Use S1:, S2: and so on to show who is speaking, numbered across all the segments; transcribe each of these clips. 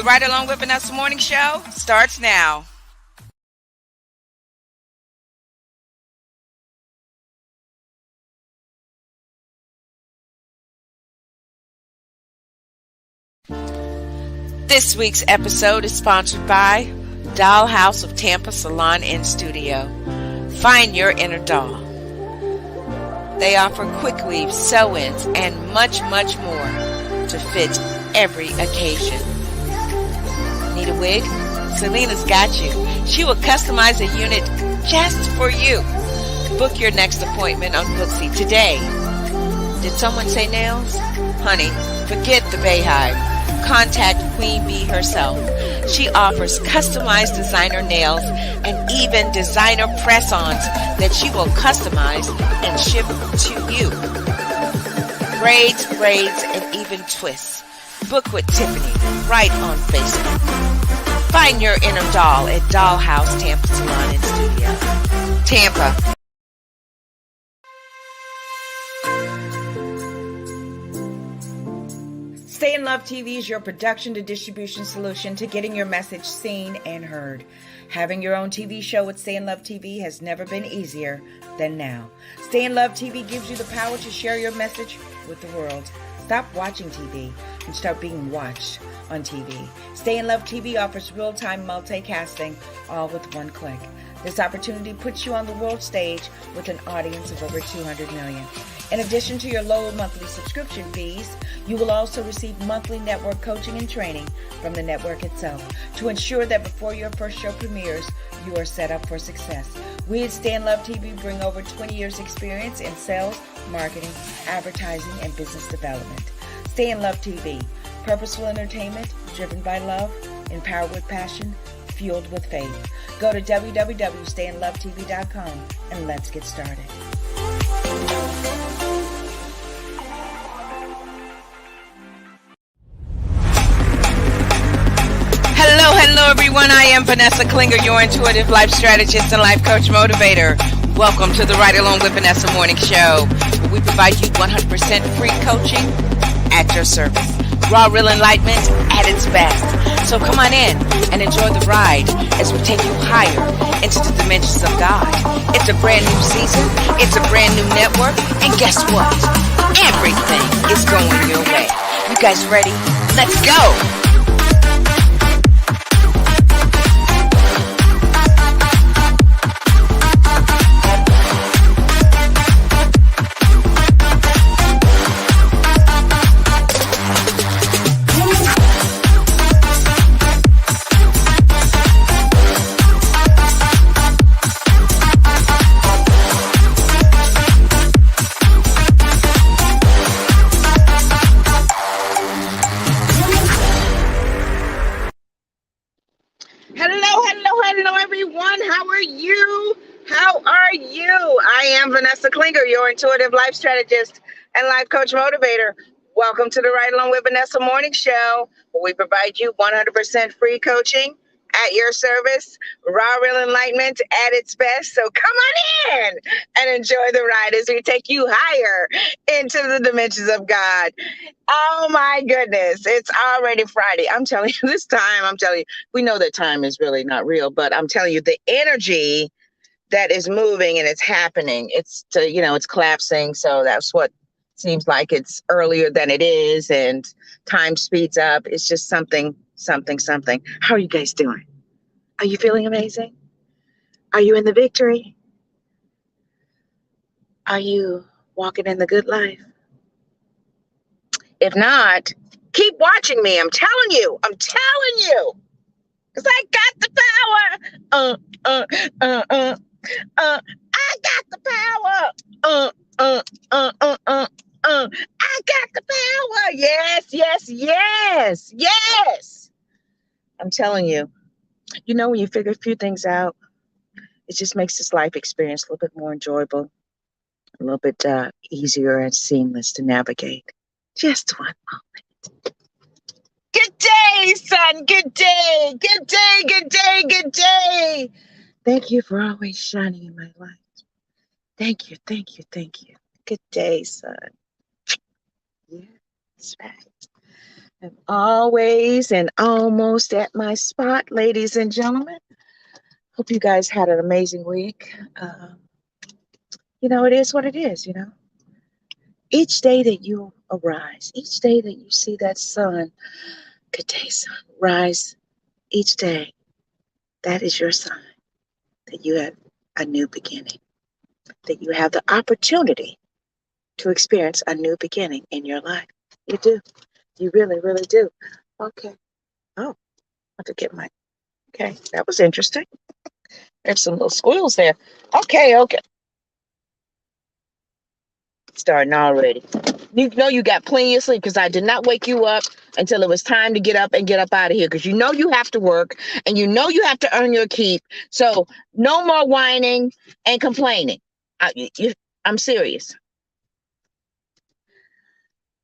S1: The Ride Along with Vanessa Morning Show starts now. This week's episode is sponsored by Dollhouse of Tampa Salon and Studio. Find your inner doll. They offer quick weaves, sew-ins, and much, much more to fit every occasion. Need a wig? Selena's got you. She will customize a unit just for you. Book your next appointment on Booksy today. Did someone say nails? Honey, forget the Bayhive. Contact Queen Bee herself. She offers customized designer nails and even designer press-ons that she will customize and ship to you. Braids, and even twists. Book with Tiffany right on Facebook. Find your inner doll at Dollhouse Tampa Salon and Studio. Tampa. Stay in Love TV is your production to distribution solution to getting your message seen and heard. Having your own TV show with Stay in Love TV has never been easier than now. Stay in Love TV gives you the power to share your message with the world. Stop watching TV and start being watched on TV. Stay in Love TV offers real-time multicasting, all with one click. This opportunity puts you on the world stage with an audience of over 200 million. In addition to your low monthly subscription fees, you will also receive monthly network coaching and training from the network itself to ensure that before your first show premieres, you are set up for success. We at Stay in Love TV bring over 20 years experience in sales, marketing, advertising, and business development. Stay in Love TV, purposeful entertainment driven by love, empowered with passion, fueled with faith. Go to www.stayinlovetv.com and let's get started. Hello everyone, I am Vanessa Klinger, your intuitive life strategist and life coach motivator. Welcome to the Ride Along with Vanessa Morning Show, where we provide you 100% free coaching at your service. Raw, real enlightenment at its best. So come on in and enjoy the ride as we take you higher into the dimensions of God. It's a brand new season, it's a brand new network, and guess what? Everything is going your way. You guys ready? Let's go! I am Vanessa Klinger, your intuitive life strategist and life coach motivator. Welcome to the Ride Along with Vanessa Morning Show, where we provide you 100% free coaching at your service, raw, real enlightenment at its best. So come on in and enjoy the ride as we take you higher into the dimensions of God. Oh my goodness, it's already Friday. I'm telling you, we know that time is really not real, but I'm telling you, the energy that is moving and it's happening. It's collapsing. So that's what seems like it's earlier than it is, and time speeds up. It's just something. How are you guys doing? Are you feeling amazing? Are you in the victory? Are you walking in the good life? If not, keep watching me. I'm telling you. Because I got the power. I got the power. I got the power. Yes. I'm telling you, when you figure a few things out, it just makes this life experience a little bit more enjoyable, a little bit easier and seamless to navigate. Just one moment. Good day, son. Good day. Thank you for always shining in my light. Thank you. Good day, son. Yeah, that's right. I'm always and almost at my spot, ladies and gentlemen. Hope you guys had an amazing week. It is what it is. Each day that you arise, each day that you see that sun, good day, sun, rise each day, that is your sign that you have a new beginning, that you have the opportunity to experience a new beginning in your life. You do. You really, really do. Okay. Oh, I have to get my. Okay, that was interesting. There's some little squeals there. Okay. Starting already. You know you got plenty of sleep because I did not wake you up until it was time to get up and get up out of here because you know you have to work and you know you have to earn your keep. So no more whining and complaining. I'm serious.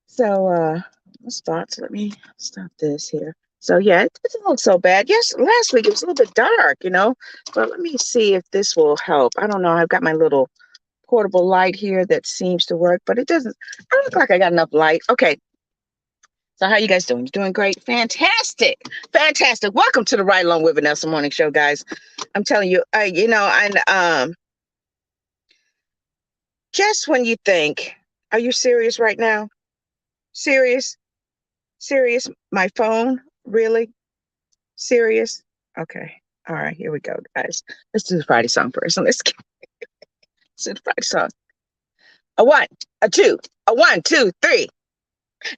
S1: So let's start. So let me stop this here. So yeah, it doesn't look so bad. Yes, last week it was a little bit dark, but let me see if this will help. I don't know. I've got my little portable light here that seems to work, but it doesn't. I don't look like I got enough light. Okay. So how you guys doing? You're doing great. Fantastic. Welcome to the Ride Along with Vanessa Morning Show, guys. I'm telling you, and just when you think, are you serious right now? Serious? My phone? Really? Serious? Okay. All right, here we go, guys. Let's do the Friday song first. Let's do the Friday song. A one, a two, a 1, 2, 3.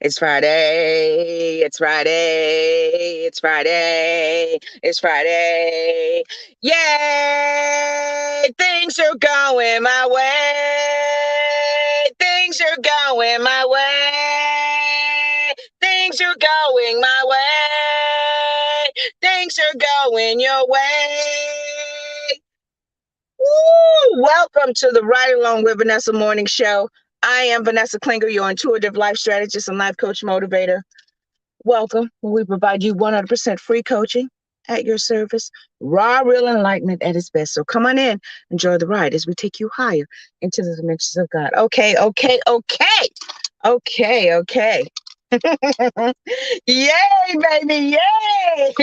S1: It's Friday. It's Friday. It's Friday. It's Friday. Yay! Things are going my way. Things are going my way. Things are going my way. Things are going your way. Woo! Welcome to the Ride Along with Vanessa Morning Show. I am Vanessa Klinger, your intuitive life strategist and life coach motivator. Welcome. We provide you 100% free coaching at your service. Raw, real enlightenment at its best. So come on in, enjoy the ride as we take you higher into the dimensions of God. Okay. Yay, baby. Yay.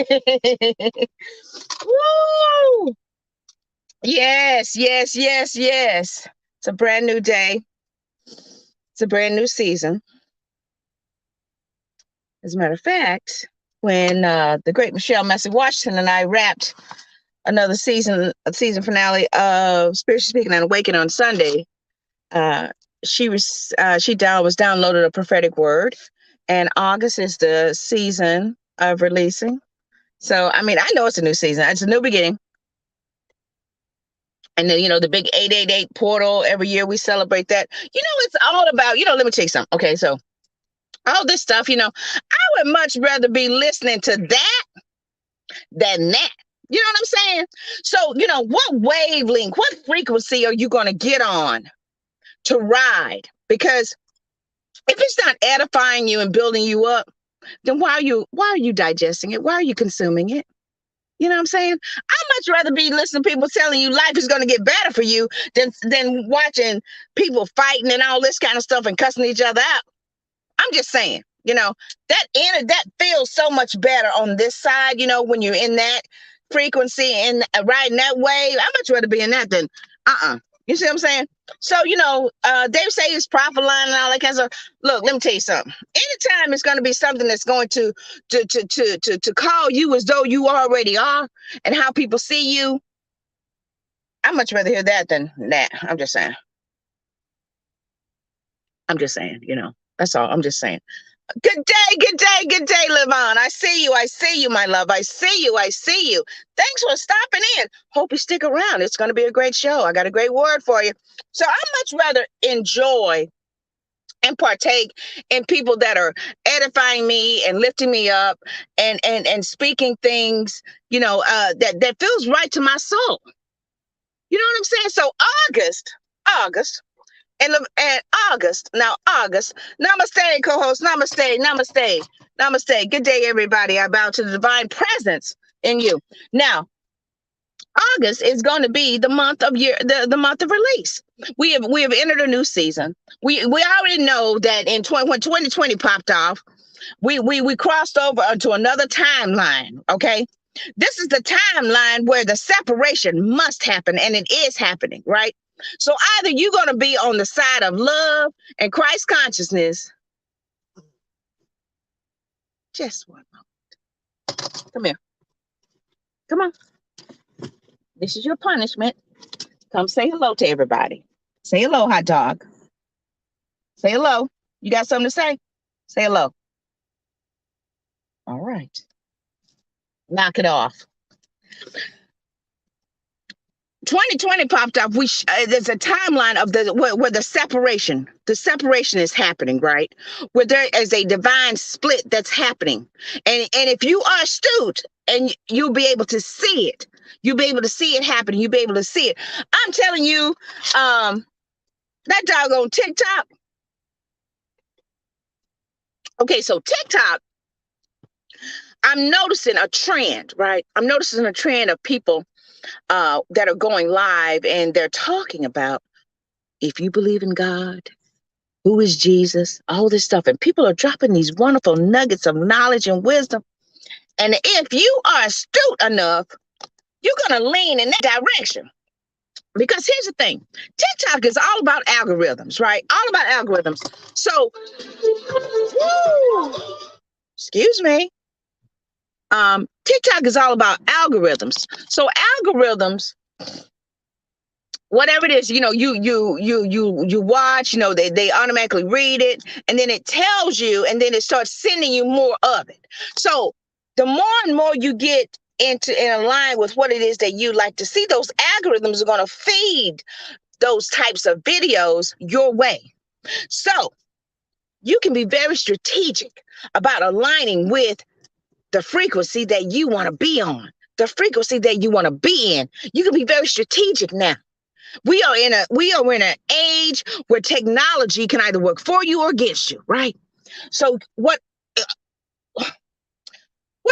S1: Woo! Yes. It's a brand new day. It's a brand new season. As a matter of fact, when the great Michelle Massey Washington and I wrapped another season finale of Spiritually Speaking and Awaken on Sunday, she was downloaded a prophetic word, and August is the season of releasing. So I know it's a new season. It's a new beginning. And then, the big 888 portal, every year we celebrate that. It's all about, let me tell you something. Okay, so all this stuff, I would much rather be listening to that than that. You know what I'm saying? So, what wavelength, what frequency are you going to get on to ride? Because if it's not edifying you and building you up, then why are you digesting it? Why are you consuming it? You know what I'm saying? I'd much rather be listening to people telling you life is going to get better for you than watching people fighting and all this kind of stuff and cussing each other out. I'm just saying, that feels so much better on this side, when you're in that frequency and riding that wave. I'd much rather be in that than You see what I'm saying? So, they say it's prophet line and all that kind of stuff. Look, let me tell you something. Anytime it's going to be something that's going to call you as though you already are and how people see you, I'd much rather hear that than that. I'm just saying, that's all. I'm just saying. Good day, Levon. I see you, my love. I see you. Thanks for stopping in. Hope you stick around. It's going to be a great show. I got a great word for you. So I much rather enjoy and partake in people that are edifying me and lifting me up and speaking things, that feels right to my soul. You know what I'm saying? So August. And August, namaste, co-host, namaste. Good day, everybody. I bow to the divine presence in you. Now, August is going to be the month of the month of release. We have entered a new season. We already know that when 2020 popped off,
S2: We crossed over to another timeline, okay? This is the timeline where the separation must happen, and it is happening, right? So either you're going to be on the side of love and Christ consciousness. Just one moment. Come here. Come on. This is your punishment. Come say hello to everybody. Say hello, hot dog. Say hello. You got something to say? Say hello. All right. Knock it off. 2020 popped up. There's a timeline of where the separation is happening, right? Where there is a divine split that's happening, and if you are astute, and you'll be able to see it, you'll be able to see it happening. You'll be able to see it. I'm telling you, that doggone TikTok. Okay, so TikTok, I'm noticing a trend, right? I'm noticing a trend of people that are going live, and they're talking about, if you believe in God, who is Jesus, all this stuff. And people are dropping these wonderful nuggets of knowledge and wisdom. And if you are astute enough, you're going to lean in that direction. Because here's the thing, TikTok is all about algorithms, right? All about algorithms. So, excuse me. TikTok is all about algorithms. So algorithms, whatever it is, you watch, they automatically read it, and then it tells you, and then it starts sending you more of it. So the more and more you get into and align with what it is that you like to see, those algorithms are going to feed those types of videos your way. So you can be very strategic about aligning with the frequency that you want to be on, the frequency that you want to be in. You can be very strategic now. We are in an age where technology can either work for you or against you, right? So what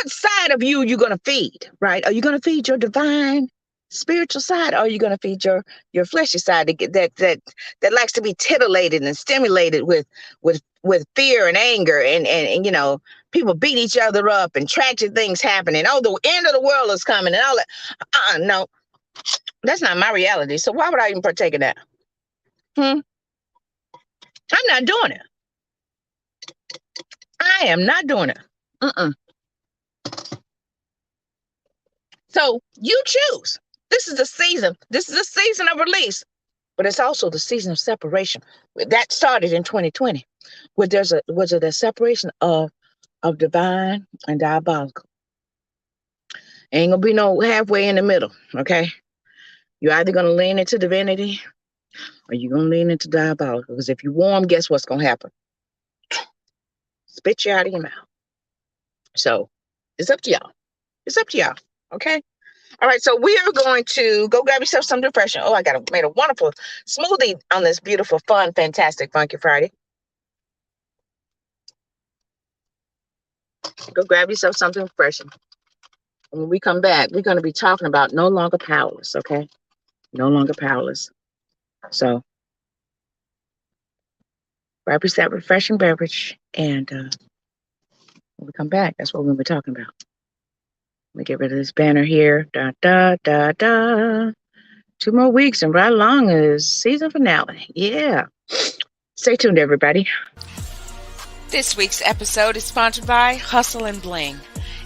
S2: side of you are you going to feed, right? Are you going to feed your divine spiritual side, or are you going to feed your fleshy side that likes to be titillated and stimulated with fear and anger and people beat each other up and tragic things happening? Oh, the end of the world is coming and all that. No, that's not my reality. So why would I even partake in that? I'm not doing it. I am not doing it. So you choose. This is the season. This is the season of release, but it's also the season of separation. That started in 2020, where was it a separation of divine and diabolical. Ain't gonna be no halfway in the middle, okay? You're either gonna lean into divinity or you're gonna lean into diabolical. Because if you're warm, guess what's gonna happen? Spit you out of your mouth. So it's up to y'all. It's up to y'all, okay? All right, so we are going to go grab yourself some refreshing. Oh, I made a wonderful smoothie on this beautiful, fun, fantastic, funky Friday. Go grab yourself something refreshing. And when we come back, we're going to be talking about no longer powerless, okay? No longer powerless. So grab yourself that refreshing beverage, and when we come back, that's what we're going to be talking about. Let me get rid of this banner here. Da, da, da, da. 2 more weeks and right along is season finale. Yeah. Stay tuned, everybody.
S1: This week's episode is sponsored by Hustle and Bling.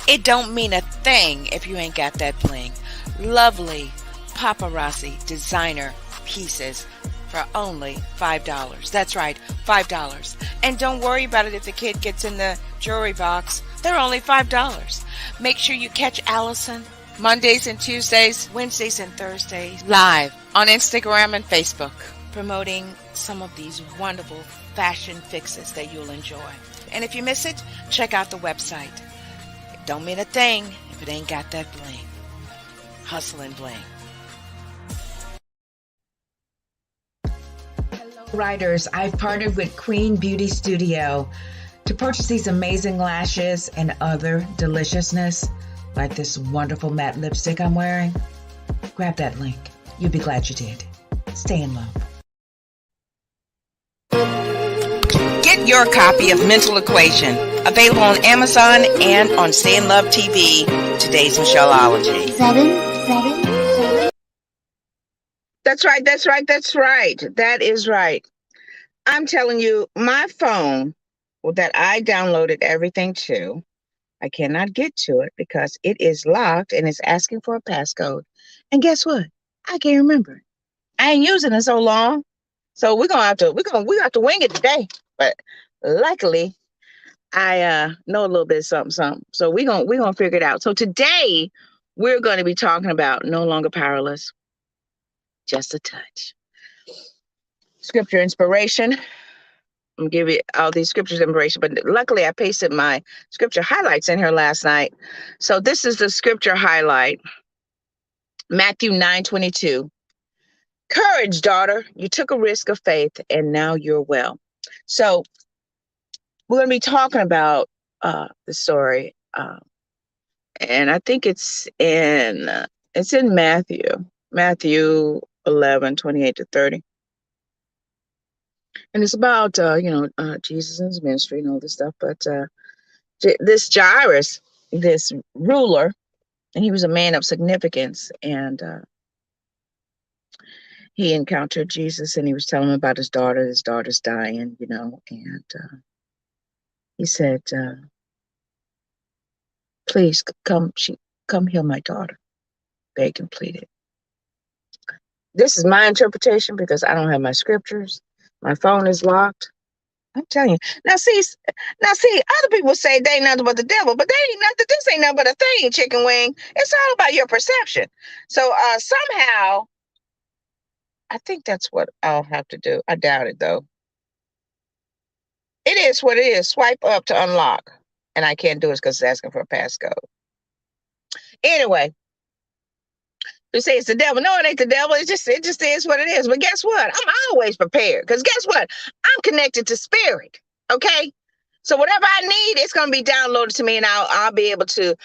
S1: It don't mean a thing if you ain't got that bling. Lovely paparazzi designer pieces for only $5. That's right, $5. And don't worry about it if the kid gets in the jewelry box. They're only $5. Make sure you catch Allison Mondays and Tuesdays, Wednesdays and Thursdays, live on Instagram and Facebook, promoting some of these wonderful fashion fixes that you'll enjoy. And if you miss it, check out the website. It don't mean a thing if it ain't got that bling. Hustle and Bling. Hello, writers. I've partnered with Queen Beauty Studio to purchase these amazing lashes and other deliciousness, like this wonderful matte lipstick I'm wearing. Grab that link. You'll be glad you did. Stay in love.
S2: Get
S1: your copy of Mental Equation, available on Amazon and on Stay in Love TV, today's Michelleology.
S3: 7.
S2: That's right. That's right. That's right. That is right. I'm telling you, my phone that I downloaded everything to, I cannot get to it because it is locked and it's asking for a passcode. And guess what? I can't remember it. I ain't using it so long. So we have to wing it today. But luckily, I know a little bit of something. So we're gonna figure it out. So today we're gonna be talking about no longer powerless, just a touch. Scripture inspiration. I'm gonna give you all these scriptures inspiration, but luckily I pasted my scripture highlights in here last night. So this is the scripture highlight. Matthew 9:22. Courage, daughter. You took a risk of faith and now you're well. So we're gonna be talking about the story. And I think it's in Matthew 11:28-30. And it's about Jesus and his ministry and all this stuff. But this Jairus, this ruler, and he was a man of significance, and he encountered Jesus, and he was telling him about his daughter. His daughter's dying, and he said, "Please come heal my daughter," begged and pleaded. This is my interpretation because I don't have my scriptures. My phone is locked. I'm telling you. Now see, other people say they ain't nothing but the devil, but they ain't nothing. This ain't nothing but a thing, chicken wing. It's all about your perception. So somehow, I think that's what I'll have to do. I doubt it though. It is what it is. Swipe up to unlock, and I can't do it because it's asking for a passcode. Anyway, you say it's the devil. No, it ain't the devil. It just is what it is. But guess what? I'm always prepared because guess what? I'm connected to spirit. Okay. So whatever I need, it's gonna be downloaded to me, and I'll be able to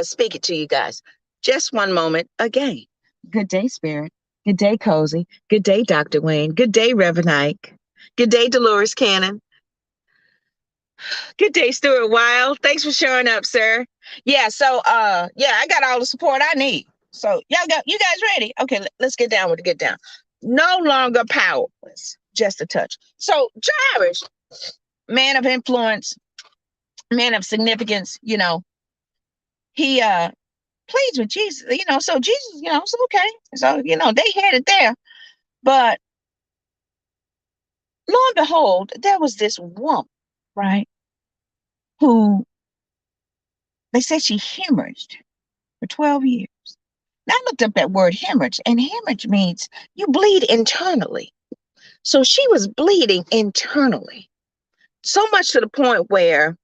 S2: speak it to you guys. Just one moment again. Good day, Spirit. Good day, Cozy. Good day, Dr. Wayne. Good day, Reverend Ike. Good day, Dolores Cannon. Good day, Stuart Wild. Thanks for showing up, sir. Yeah, so I got all the support I need. So you guys ready? Okay, let's get down. No longer powerless, just a touch. So Jairus, man of influence, man of significance, he pleads with Jesus, so Jesus, it's okay. So, they had it there. But lo and behold, there was this woman, right, who they said she hemorrhaged for 12 years. Now I looked up that word hemorrhage, and hemorrhage means you bleed internally. So she was bleeding internally, so much to the point where,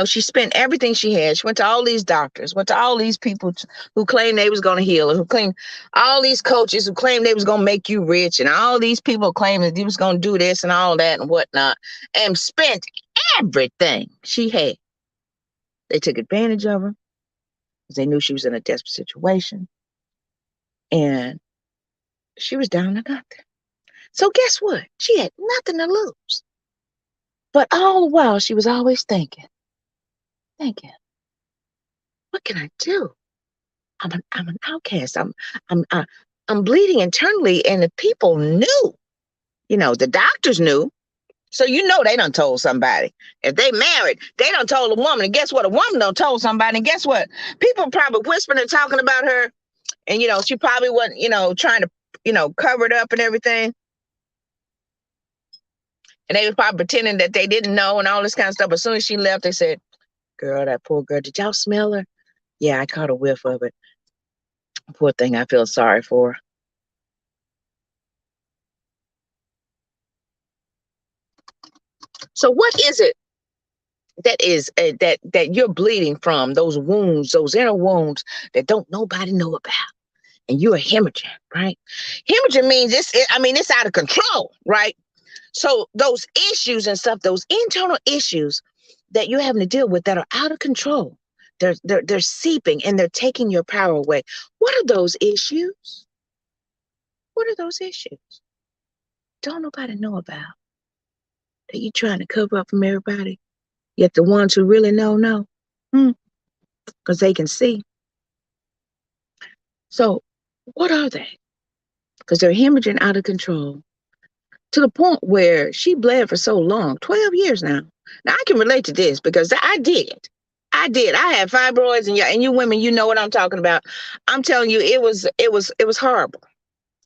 S2: she spent everything she had. She went to all these doctors, went to all these people who claimed they was going to heal her, who claimed all these coaches who claimed they was going to make you rich, and all these people claimed that they was going to do this and all that and whatnot, and spent everything she had. They took advantage of her because they knew she was in a desperate situation, and she was down to nothing. So guess what? She had nothing to lose. But all the while, she was always thinking, what can I do? I'm an outcast. I'm bleeding internally, and the people knew. The doctors knew. So they done told somebody. If they married, they done told a woman. And guess what? A woman done told somebody. And guess what? People probably whispering and talking about her. And she probably wasn't, trying to, cover it up and everything. And they was probably pretending that they didn't know and all this kind of stuff. As soon as she left, they said, "Girl, that poor girl, did y'all smell her?" "Yeah, I caught a whiff of it. Poor thing, I feel sorry for her." So what is it that is that you're bleeding from, those wounds, those inner wounds that don't nobody know about? And you're hemorrhaging, right? Hemorrhaging means it's out of control, right? So those issues and stuff, those internal issues that you're having to deal with that are out of control, they're seeping and they're taking your power away. What are those issues? What are those issues? Don't nobody know about. that you trying to cover up from everybody, yet the ones who really know, because they can see. So what are they? Because they're hemorrhaging out of control to the point where she bled for so long, 12 years now. Now I can relate to this because I did. I did. I had fibroids, and you women, you know what I'm talking about. I'm telling you, it was horrible.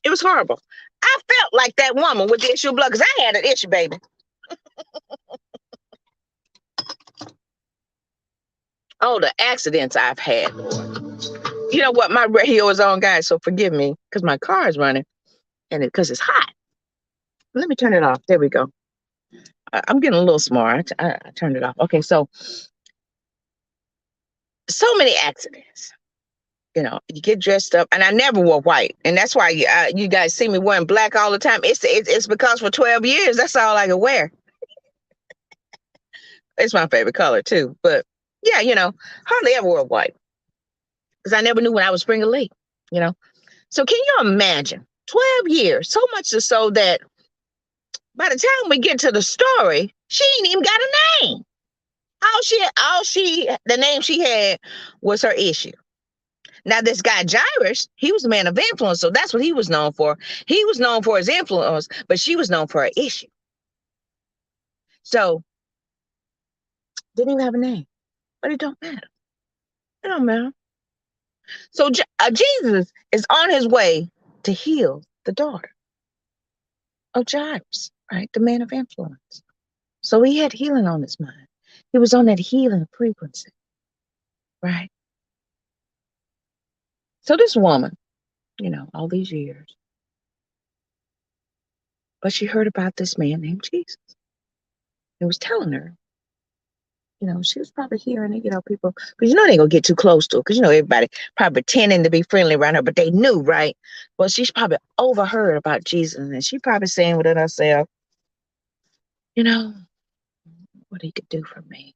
S2: It was horrible. I felt like that woman with the issue of blood because I had an issue, baby. Oh, the accidents I've had, Lord. You know what? My radio is on, guys, so forgive me because my car is running and because it's hot. Let me turn it off. There we go. I'm getting a little smart. I turned it off. Okay, so many accidents. You know, you get dressed up, and I never wore white, and that's why you guys see me wearing black all the time. It's because for 12 years, that's all I could wear. It's my favorite color too, but yeah, hardly ever wore white because I never knew when I was spring or late. You know, so can you imagine 12 years? So much so that by the time we get to the story, she ain't even got a name. The name she had was her issue. Now, this guy, Jairus, he was a man of influence, so that's what he was known for. He was known for his influence, but she was known for her issue. So, didn't even have a name, but it don't matter. It don't matter. So, Jesus is on his way to heal the daughter of Jairus, right? The man of influence. So, he had healing on his mind. He was on that healing frequency, right? So, this woman, all these years, but she heard about this man named Jesus. He was telling her, she was probably hearing it, people, because they ain't gonna get too close to her, because everybody probably pretending to be friendly around her, but they knew, right? Well, she's probably overheard about Jesus, and she probably saying within herself, what he could do for me.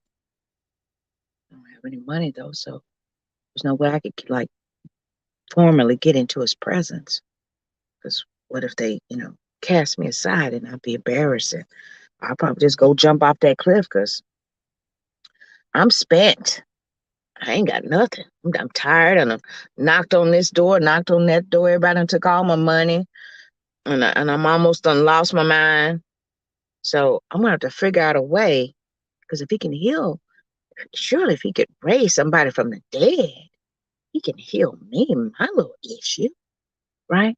S2: I don't have any money though, so there's no way I could formally get into his presence. Because what if they, cast me aside and I'd be embarrassed, and I'll probably just go jump off that cliff because I'm spent. I ain't got nothing. I'm tired, and I knocked on this door, knocked on that door. Everybody done took all my money, and I'm almost done lost my mind. So I'm gonna have to figure out a way, because if he can heal, surely if he could raise somebody from the dead, he can heal me, my little issue, right?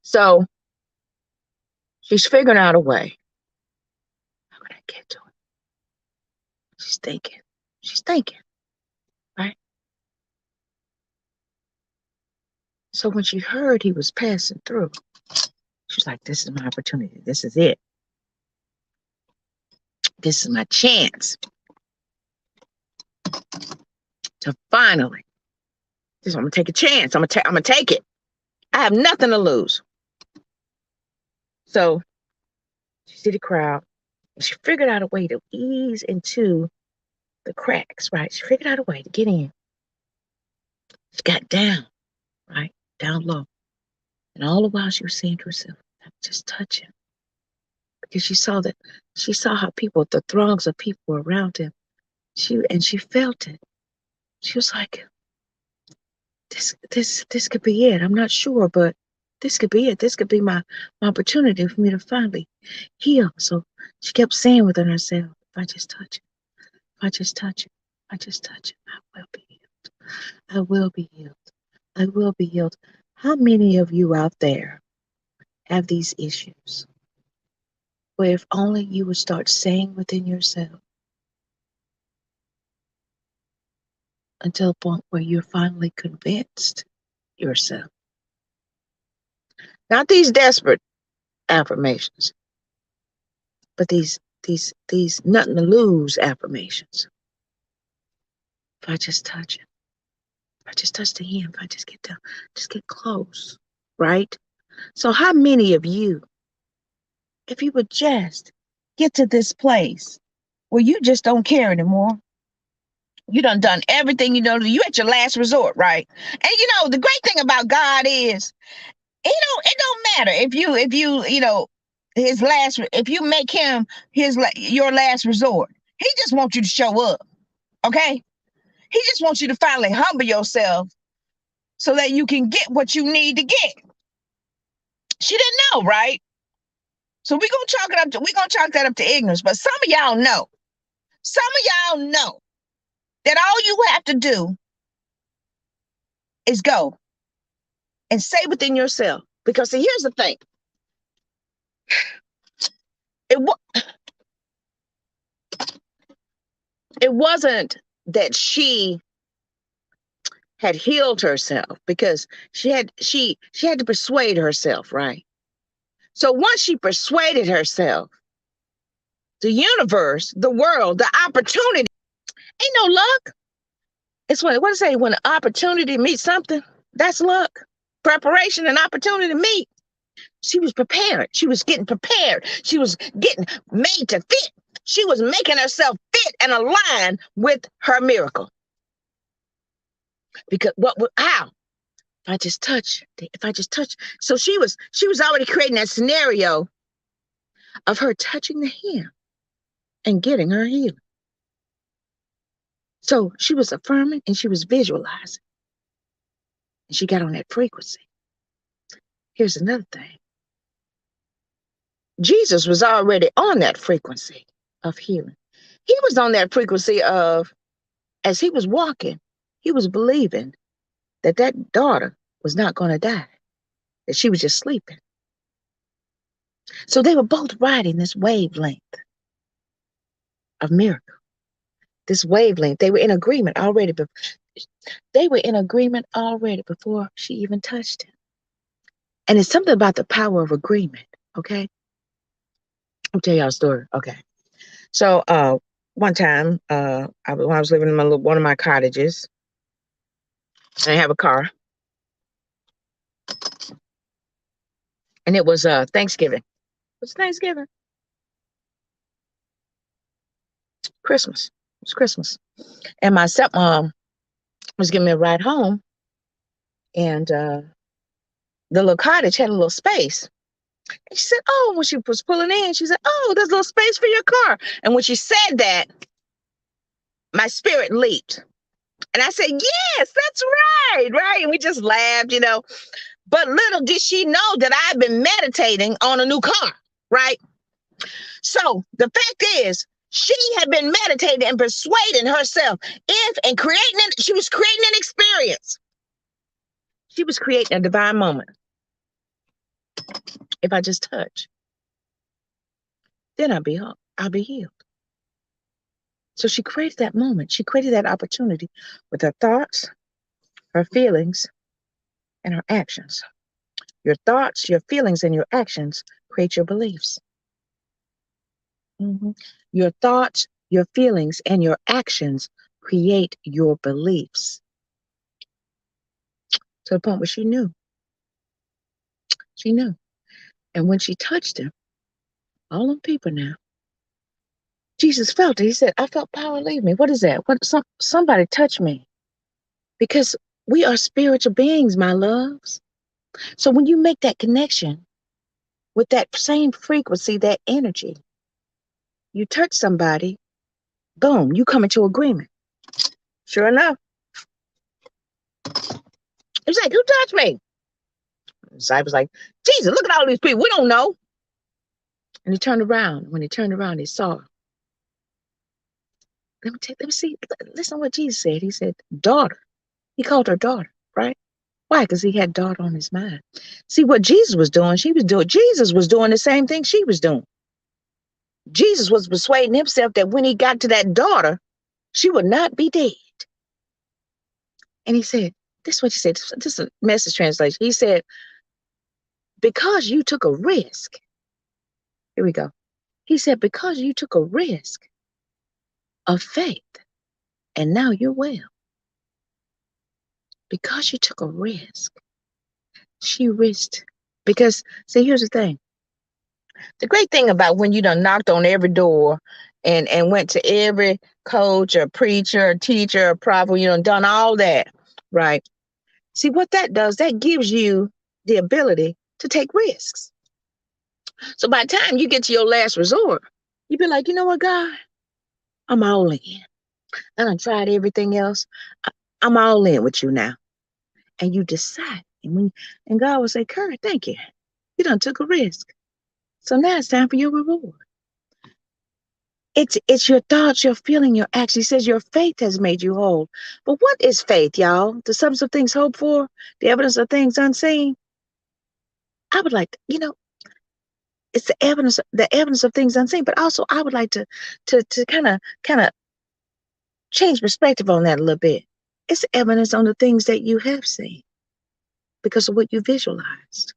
S2: So she's figuring out a way. How can I get to it? She's thinking. She's thinking, right? So when she heard he was passing through, she's like, this is my opportunity. This is it. This is my chance to finally, I'm gonna take a chance. I'm gonna take it. I have nothing to lose. So she see the crowd, and she figured out a way to ease into the cracks, right? She figured out a way to get in. She got down, right? Down low. And all the while she was saying to herself, just touch him. Because she saw how the throngs of people were around him. She felt it. She was like, this could be it. I'm not sure, but this could be it. This could be my opportunity for me to finally heal. So she kept saying within herself, if I just touch it, if I just touch it, if I just touch it, I will be healed. I will be healed. I will be healed. How many of you out there have these issues where if only you would start saying within yourself until the point where you're finally convinced yourself? Not these desperate affirmations, but these nothing to lose affirmations. If I just touch it, if I just touch the hem, if I just get down, just get close, right? So how many of you, if you would just get to this place where you just don't care anymore, you done everything you know, you at your last resort, right? And the great thing about God is, it don't matter if you his last, if you make him your last resort, he just wants you to show up. Okay? He just wants you to finally humble yourself so that you can get what you need to get. She didn't know, right? So we're gonna chalk that up to ignorance. But some of y'all know. Some of y'all know that all you have to do is go and say within yourself. Because see, here's the thing. It wasn't that she had healed herself, because she had to persuade herself, right? So once she persuaded herself, the universe, the world, the opportunity, ain't no luck. It's what I say, when an opportunity meets something, that's luck. Preparation and opportunity meet. She was prepared. She was getting prepared. She was getting made to fit. She was making herself fit and align with her miracle. Because how? If I just touch. So she was already creating that scenario of her touching the hem and getting her healing. So she was affirming and she was visualizing. And she got on that frequency. Here's another thing. Jesus was already on that frequency of healing. He was on that frequency of, as he was walking, he was believing that daughter was not going to die, that she was just sleeping. So they were both riding this wavelength of miracle. This wavelength, they were in agreement already. They were in agreement already before she even touched him. And it's something about the power of agreement, okay? I'll tell y'all a story, okay? So one time, when I was living in one of my cottages, and I have a car, and it was Thanksgiving. It was Thanksgiving. Christmas. It was Christmas. And my stepmom was giving me a ride home, and the little cottage had a little space. And she said, oh, when she was pulling in, she said, oh, there's a little space for your car. And when she said that, my spirit leaped. And I said, yes, that's right. And we just laughed, you know. But little did she know that I've been meditating on a new car, right? So the fact is, she had been meditating and persuading herself she was creating an experience. She was creating a divine moment. If I just touch, then I'll be healed. So she created that moment. She created that opportunity with her thoughts, her feelings, and her actions. Your thoughts, your feelings, and your actions create your beliefs. Your thoughts, your feelings, and your actions create your beliefs. To the point where she knew. She knew. And when she touched him, all them people now, Jesus felt it. He said, I felt power leave me. What is that? Somebody touch me. Because we are spiritual beings, my loves. So when you make that connection with that same frequency, that energy, you touch somebody, boom, you come into agreement. Sure enough. He's like, who touched me? The disciples like, Jesus, look at all these people. We don't know. And he turned around. When he turned around, he saw. Let me see. Listen to what Jesus said. He said, daughter. He called her daughter, right? Why? Because he had daughter on his mind. See what Jesus was doing, Jesus was doing the same thing she was doing. Jesus was persuading himself that when he got to that daughter, she would not be dead. And he said, this is what he said. This is a Message translation. He said, because you took a risk. Here we go. He said, because you took a risk of faith, and now you're well. Because you took a risk. She risked. Because, see, here's the thing. The great thing about when you done knocked on every door and went to every coach or preacher or teacher or prophet, you done all that, right? See, what that does, that gives you the ability to take risks. So by the time you get to your last resort, you be like, you know what, God, I'm all in. I done tried everything else. I'm all in with you now. And you decide. And God will say, Kurt, thank you. You done took a risk. So now it's time for your reward. It's your thoughts, your feeling, your actions. He says your faith has made you whole. But what is faith, y'all? The substance of things hoped for, the evidence of things unseen. I would like to, it's the evidence of things unseen. But also, I would like to kind of change perspective on that a little bit. It's evidence on the things that you have seen because of what you visualized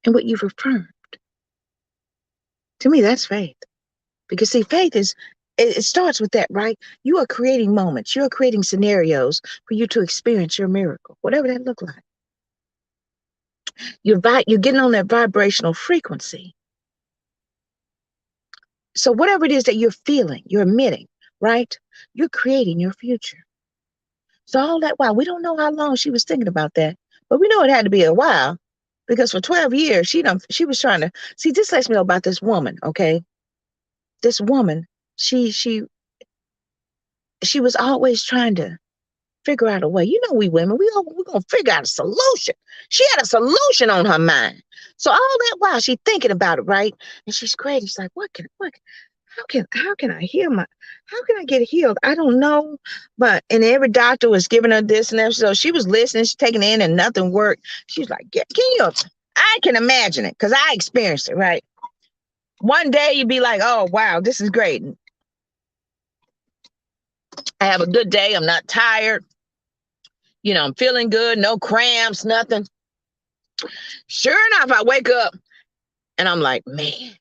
S2: and what you've affirmed. To me, that's faith. Because see, faith it starts with that, right? You are creating moments. You are creating scenarios for you to experience your miracle, whatever that look like. You're getting on that vibrational frequency. So whatever it is that you're feeling, you're emitting, right? You're creating your future. So all that while, we don't know how long she was thinking about that, but we know it had to be a while because for 12 years, she was trying to see. This lets me know about this woman, okay? This woman, she was always trying to figure out a way. We women, we're going to figure out a solution. She had a solution on her mind. So all that while she's thinking about it, right? And she's creating. She's like, how can I heal how can I get healed? I don't know. And every doctor was giving her this and that. So she was listening, she's taking it in and nothing worked. She's like, I can imagine it because I experienced it, right? One day you'd be like, oh, wow, this is great. I have a good day. I'm not tired. I'm feeling good. No cramps, nothing. Sure enough, I wake up and I'm like, man,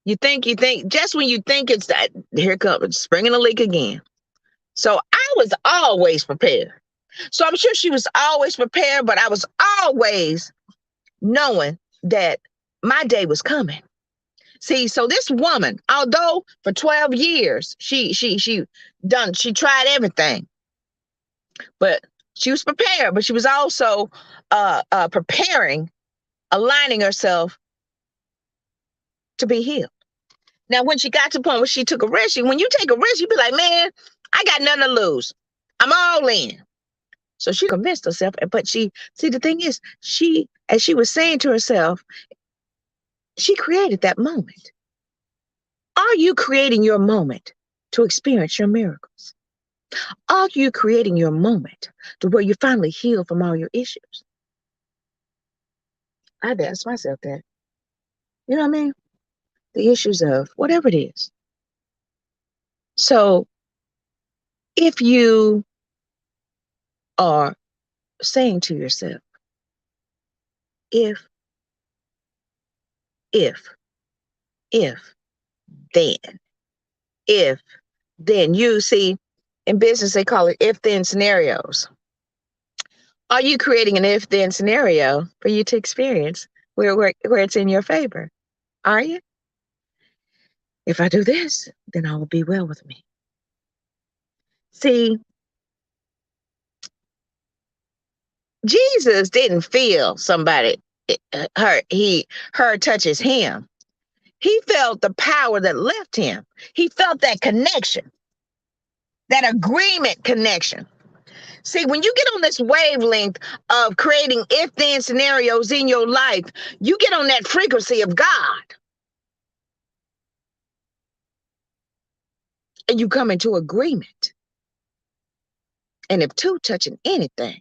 S2: you think, just when you think it's that, here comes springing a leak again. So I was always prepared. So I'm sure she was always prepared, but I was always knowing that my day was coming. See, so this woman, although for 12 years, she tried everything, but she was prepared, but she was also preparing, aligning herself to be healed. Now, when she got to the point where she took a risk, when you take a risk, you be like, man, I got nothing to lose. I'm all in. So she convinced herself, but the thing is, as she was saying to herself, she created that moment. Are you creating your moment to experience your miracles? Are you creating your moment to where you finally heal from all your issues? I had to ask myself that. You know what I mean? The issues of whatever it is. So if you are saying to yourself, if, then you see, in business, they call it if-then scenarios. Are you creating an if-then scenario for you to experience where it's in your favor? Are you? If I do this, then all will be well with me. See, Jesus didn't feel somebody, her touches him. He felt the power that left him. He felt that connection, that agreement connection. See, when you get on this wavelength of creating if-then scenarios in your life, you get on that frequency of God. And you come into agreement. And if two touching anything.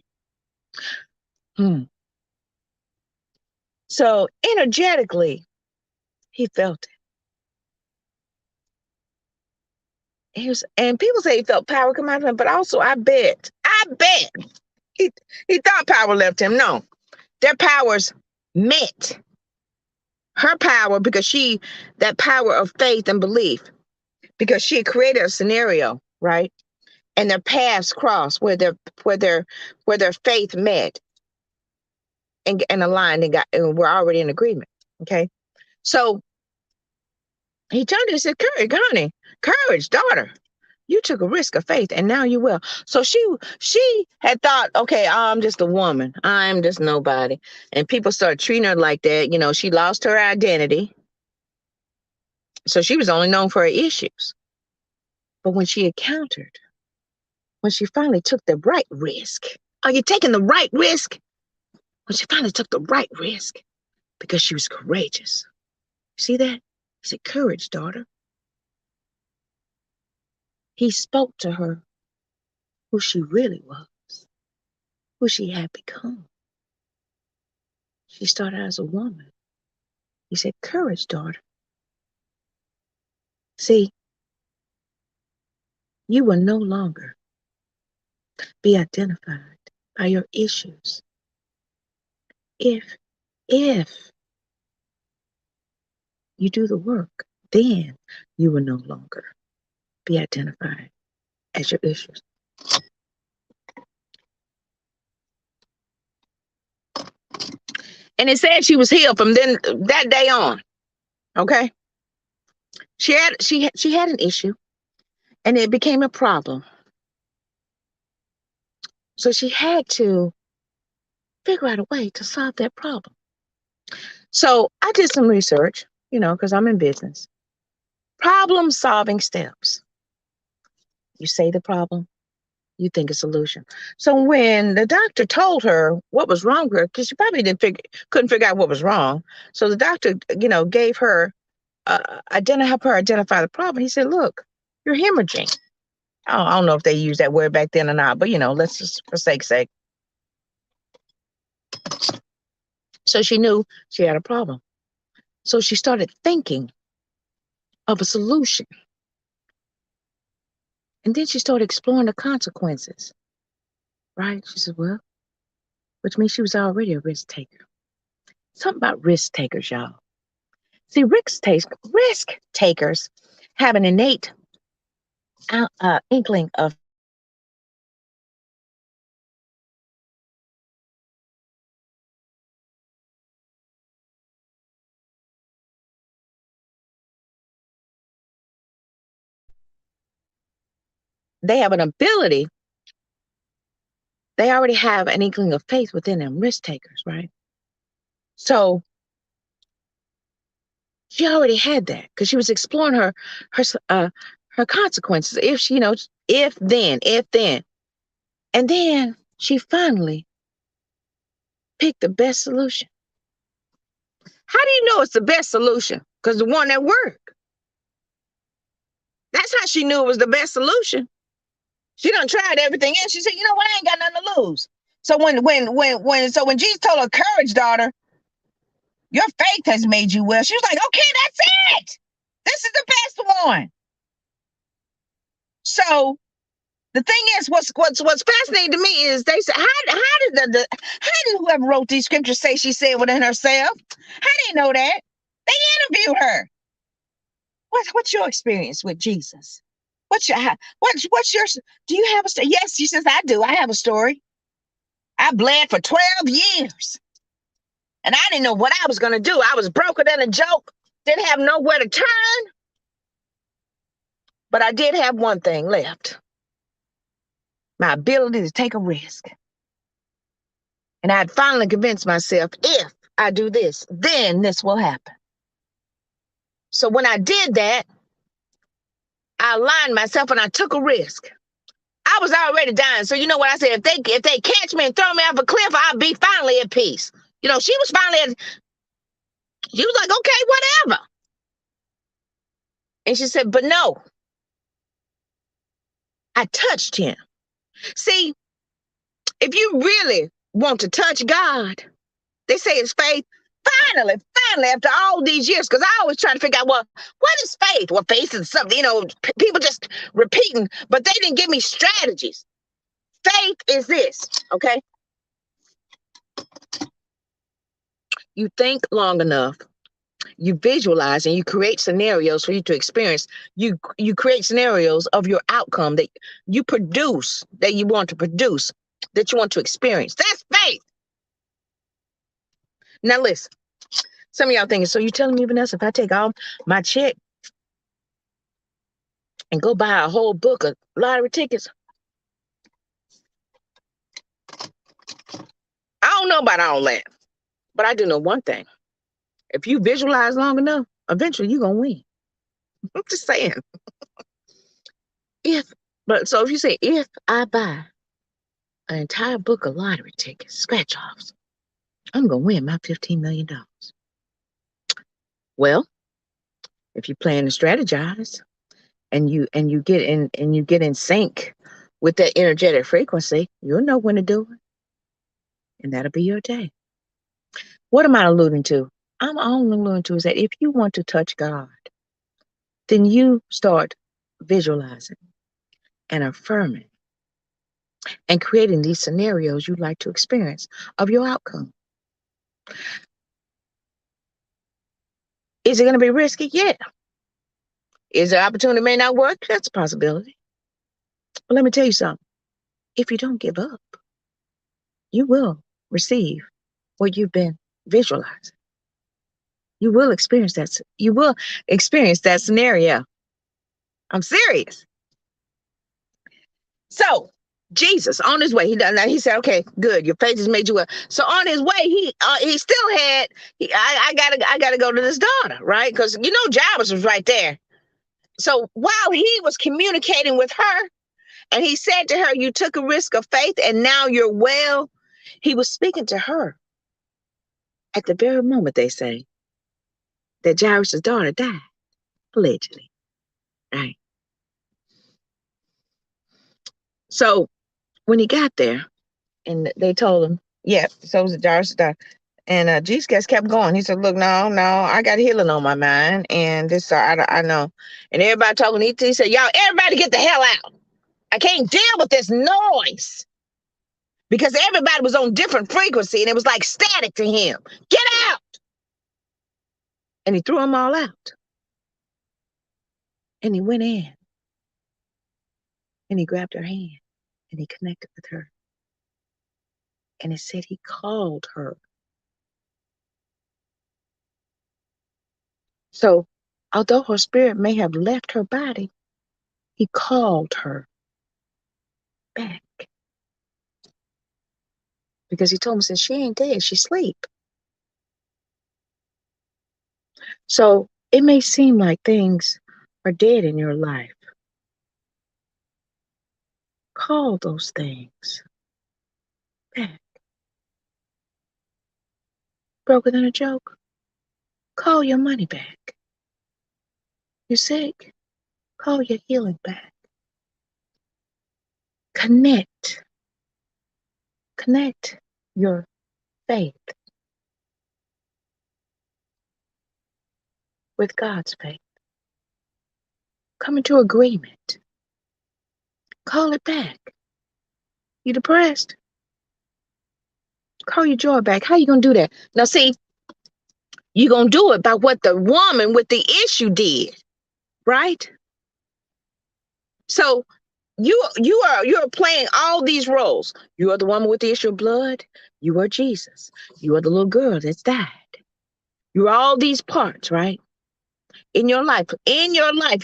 S2: So energetically, he felt it. And people say he felt power come out of him, but also I bet he thought power left him. No, their powers met her power because that power of faith and belief, because she created a scenario, right? And their paths crossed where their faith met and aligned and we're already in agreement. Okay. So he turned and said, courage, honey, courage, daughter. You took a risk of faith, and now you will. So she had thought, okay, I'm just a woman. I'm just nobody. And people started treating her like that. She lost her identity. So she was only known for her issues. But when she finally took the right risk, are you taking the right risk? When she finally took the right risk, because she was courageous. See that? He said, courage, daughter. He spoke to her who she really was, who she had become. She started as a woman. He said, courage, daughter. See, you will no longer be identified by your issues if you do the work, then you will no longer be identified as your issues. And it said she was healed from then that day on. Okay. She had an issue, and it became a problem. So she had to figure out a way to solve that problem. So I did some research, because I'm in business. Problem solving steps. You say the problem, you think a solution. So when the doctor told her what was wrong with her, because she probably couldn't figure out what was wrong. So the doctor, gave her, help her identify the problem. He said, look, you're hemorrhaging. I don't know if they used that word back then or not, but let's just for sake's sake. So she knew she had a problem. So she started thinking of a solution. And then she started exploring the consequences. Right? She said, well, which means she was already a risk taker. Something about risk takers, y'all. See, risk takers have an innate inkling of they have an ability, they already have an inkling of faith within them, risk takers, right? So she already had that because she was exploring her consequences. If she, if then. And then she finally picked the best solution. How do you know it's the best solution? Because the one that worked. That's how she knew it was the best solution. She done tried everything else. She said, you know what? I ain't got nothing to lose. So when Jesus told her, courage, daughter, your faith has made you well. She was like, okay, that's it. This is the best one. So the thing is, what's fascinating to me is they said, how did whoever wrote these scriptures say she said within herself? How do you know that? They interviewed her. What's your experience with Jesus? What's your do you have a story? Yes, she says, I do. I have a story. I bled for 12 years. And I didn't know what I was going to do. I was broker than a joke. Didn't have nowhere to turn. But I did have one thing left. My ability to take a risk. And I had finally convinced myself, if I do this, then this will happen. So when I did that, I aligned myself and I took a risk. I was already dying. So you know what I said? If they catch me and throw me off a cliff, I'll be finally at peace. She was she was like, okay, whatever. And she said, but no, I touched him. See, if you really want to touch God, they say it's faith. Finally, after all these years, because I always try to figure out, well, what is faith? Well, faith is something, people just repeating, but they didn't give me strategies. Faith is this, okay? You think long enough, you visualize, and you create scenarios for you to experience. You create scenarios of your outcome that you produce, that you want to produce, that you want to experience. That's faith. Now listen, some of y'all thinking, so you telling me, Vanessa, if I take all my check and go buy a whole book of lottery tickets. I don't know about all that, but I do know one thing. If you visualize long enough, eventually you're going to win. I'm just saying. If you say, if I buy an entire book of lottery tickets, scratch offs, I'm going to win my $15 million. Well, if you plan to strategize and you get in sync with that energetic frequency, you'll know when to do it. And that'll be your day. What am I alluding to? I'm only alluding to is that if you want to touch God, then you start visualizing and affirming and creating these scenarios you'd like to experience of your outcome. Is it going to be risky? Yeah. Is there opportunity may not work? That's a possibility. But let me tell you something. If you don't give up, you will receive what you've been visualizing. You will experience that. You will experience that scenario. I'm serious. So Jesus on his way, he said, okay, good. Your faith has made you well. So on his way, he still had, I gotta go to this daughter, right? Because Jairus was right there. So while he was communicating with her, and he said to her, you took a risk of faith and now you're well. He was speaking to her at the very moment, they say, that Jairus' daughter died, allegedly, right? So when he got there and they told him, yeah, so was Jairus' daughter. And Jesus kept going. He said, look, no, I got healing on my mind. And this, I know. And everybody talking, he said, y'all, everybody get the hell out. I can't deal with this noise. Because everybody was on different frequency and it was like static to him. Get out. And he threw them all out. And he went in. And he grabbed her hand. And he connected with her. And it said he called her. So, although her spirit may have left her body, he called her back. Because he told me, since she ain't dead, she's asleep. So, it may seem like things are dead in your life. Call those things back. Broker than a joke. Call your money back. You're sick. Call your healing back. Connect your faith with God's faith. Come into agreement. Call it back. You depressed? Call your joy back. How you going to do that? Now, see, you're going to do it by what the woman with the issue did, right? So you're playing all these roles. You are the woman with the issue of blood. You are Jesus. You are the little girl that's died. You're all these parts, right? In your life,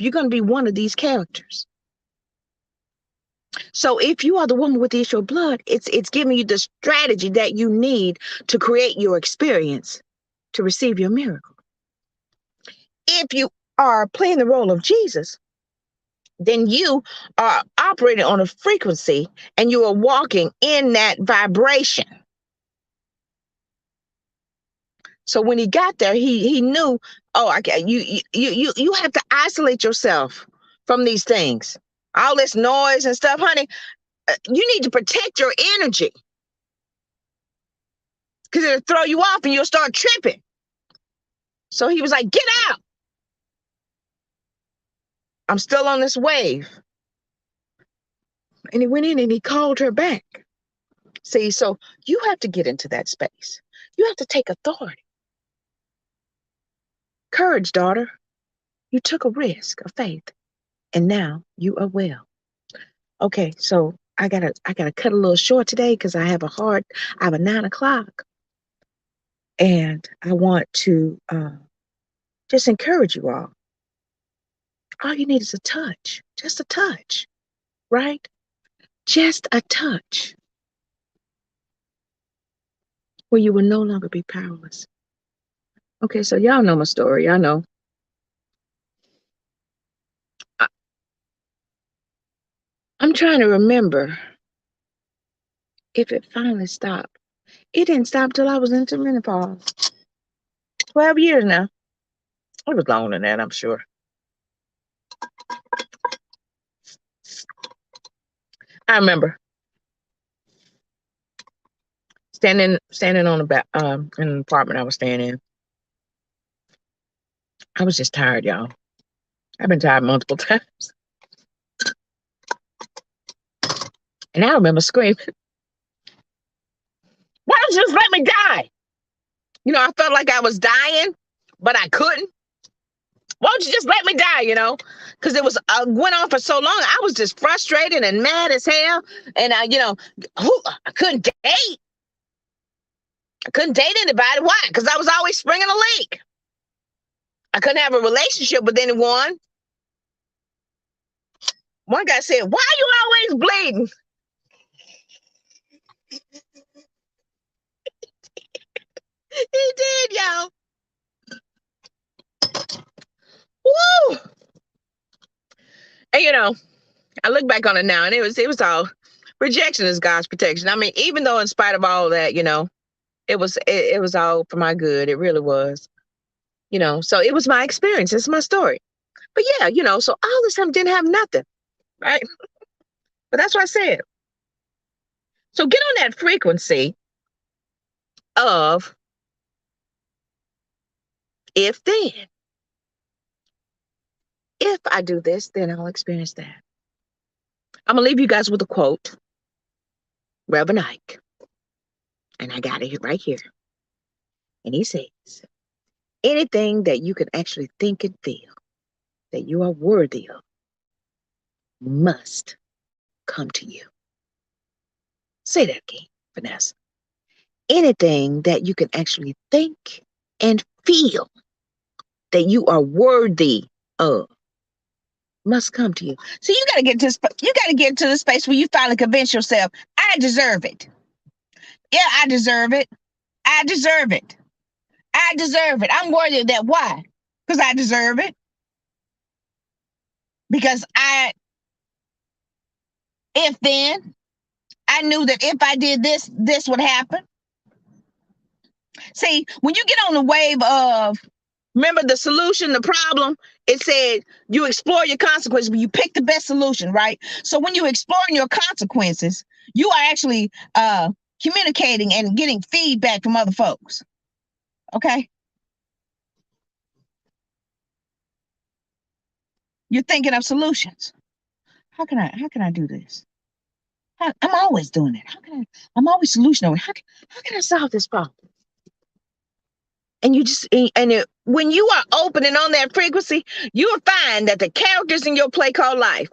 S2: you're going to be one of these characters. So if you are the woman with the issue of blood, it's giving you the strategy that you need to create your experience to receive your miracle. If you are playing the role of Jesus, then you are operating on a frequency and you are walking in that vibration. So when he got there, he knew, oh, okay, you have to isolate yourself from these things. All this noise and stuff, honey, you need to protect your energy. Because it'll throw you off and you'll start tripping. So he was like, get out. I'm still on this wave. And he went in and he called her back. See, so you have to get into that space. You have to take authority. Courage, daughter. You took a risk of faith, and now you are well. Okay, so I gotta cut a little short today because I have a 9 o'clock, and I want to just encourage you all. all you need is a touch, just a touch, right? Just a touch where you will no longer be powerless. Okay, so y'all know my story. I know. I, I'm trying to remember if it finally stopped. It didn't stop till I was into menopause. 12 years now. It was longer than that, I'm sure. I remember standing on the back in an apartment I was staying in. I was just tired, y'all. I've been tired multiple times. And I remember screaming, why don't you just let me die? You know, I felt like I was dying, but I couldn't. Why don't you just let me die, you know? Because it was went on for so long. I was just frustrated and mad as hell. And I couldn't date. I couldn't date anybody. Why? Because I was always springing a leak. I couldn't have a relationship with anyone. One guy said, why are you always bleeding? He did, y'all. Woo! And I look back on it now, and it was all rejection is God's protection. I mean, even though in spite of all that, it was all for my good. It really was. So it was my experience. It's my story. But yeah, so all this time didn't have nothing, right? But that's what I said. So get on that frequency of if then. If I do this, then I'll experience that. I'm going to leave you guys with a quote, Reverend Ike. And I got it right here. And he says, anything that you can actually think and feel that you are worthy of must come to you. Say that again, Vanessa. Anything that you can actually think and feel that you are worthy of must come to you. So you gotta get to the space where you finally convince yourself, I deserve it. Yeah, I deserve it. I deserve it. I deserve it. I'm worthy of that. Why? Because I deserve it. Because if then, I knew that if I did this, this would happen. See, when you get on the wave of, remember the solution, the problem, it said you explore your consequences, but you pick the best solution, right? So when you're exploring your consequences, you are actually communicating and getting feedback from other folks. Okay? You're thinking of solutions. How can I do this? I'm always doing it. I'm always solutioning. How can I solve this problem? And when you are open and on that frequency, you will find that the characters in your play called life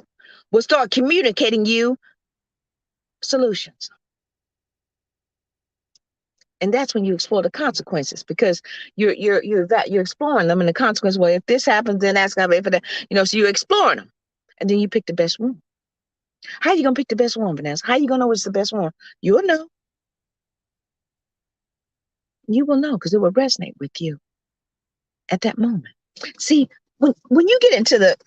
S2: will start communicating you solutions. And that's when you explore the consequences, because you're exploring them, and the consequence. Well, if this happens, then that's gonna be for that. So you're exploring them, and then you pick the best one. How are you gonna pick the best one, Vanessa? How are you gonna know what's the best one? You'll know. You will know because it will resonate with you at that moment. See, when you get into the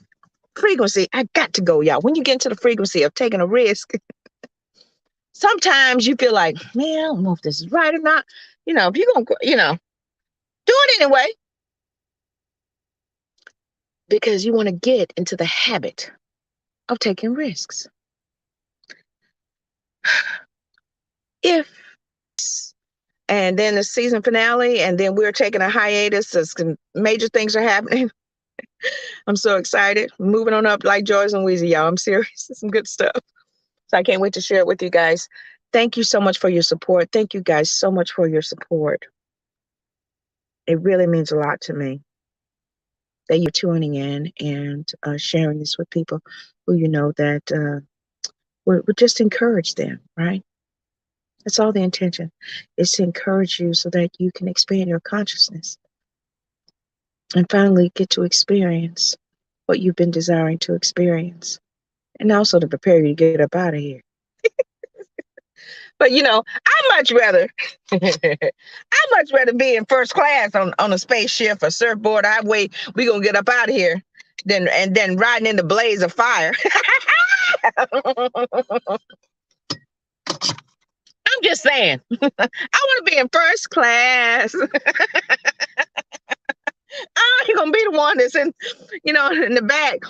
S2: frequency, I got to go, y'all. When you get into the frequency of taking a risk, sometimes you feel like, man, I don't know if this is right or not. If you're gonna, do it anyway. Because you want to get into the habit of taking risks. And then the season finale, and then we're taking a hiatus as some major things are happening. I'm so excited. Moving on up like Joyce and Weezy, y'all. I'm serious. It's some good stuff. So I can't wait to share it with you guys. Thank you so much for your support. Thank you guys so much for your support. It really means a lot to me that you're tuning in and sharing this with people who that would just encourage them, right? That's all the intention, is to encourage you so that you can expand your consciousness and finally get to experience what you've been desiring to experience, and also to prepare you to get up out of here. But I much rather be in first class on a spaceship or surfboard. We gonna get up out of here than riding in the blaze of fire. I'm just saying. I want to be in first class. I ain't gonna be the one that's in the back,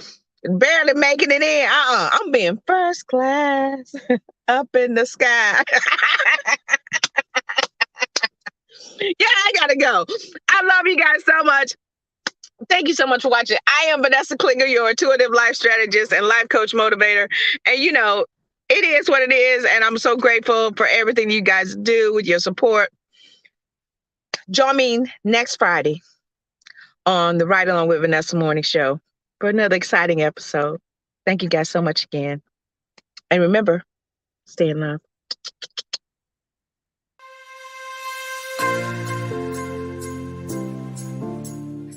S2: barely making it in. I'm being first class up in the sky. Yeah, I gotta go. I love you guys so much. Thank you so much for watching. I am Vanessa Klinger, your intuitive life strategist and life coach motivator. And it is what it is. And I'm so grateful for everything you guys do with your support. Join me next Friday on the Ride Along with Vanessa Morning Show for another exciting episode. Thank you guys so much again. And remember, stay in love.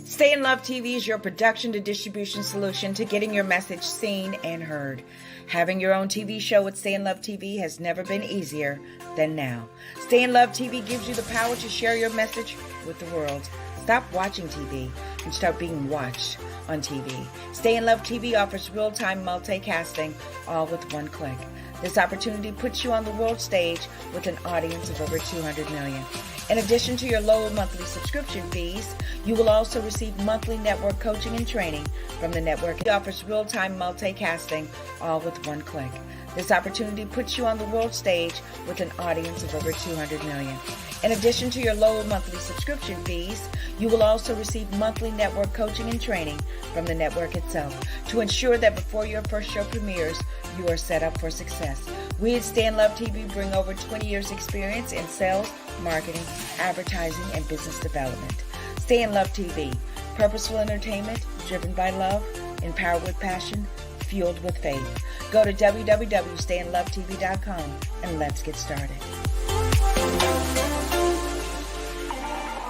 S1: Stay in Love TV is your production to distribution solution to getting your message seen and heard. Having your own TV show with Stay in Love TV has never been easier than now. Stay in Love TV gives you the power to share your message with the world. Stop watching TV and start being watched on TV. Stay in Love TV offers real-time multicasting, all with one click. This opportunity puts you on the world stage with an audience of over 200 million. In addition to your low monthly subscription fees, you will also receive monthly network coaching and training from the network. It offers real-time multicasting, all with one click. This opportunity puts you on the world stage with an audience of over 200 million. In addition to your low monthly subscription fees, you will also receive monthly network coaching and training from the network itself to ensure that before your first show premieres, you are set up for success. We at Stay in Love TV bring over 20 years experience in sales, marketing, advertising, and business development. Stay in Love TV, purposeful entertainment driven by love, empowered with passion, fueled with faith. Go to www.stayinlovetv.com and let's get started.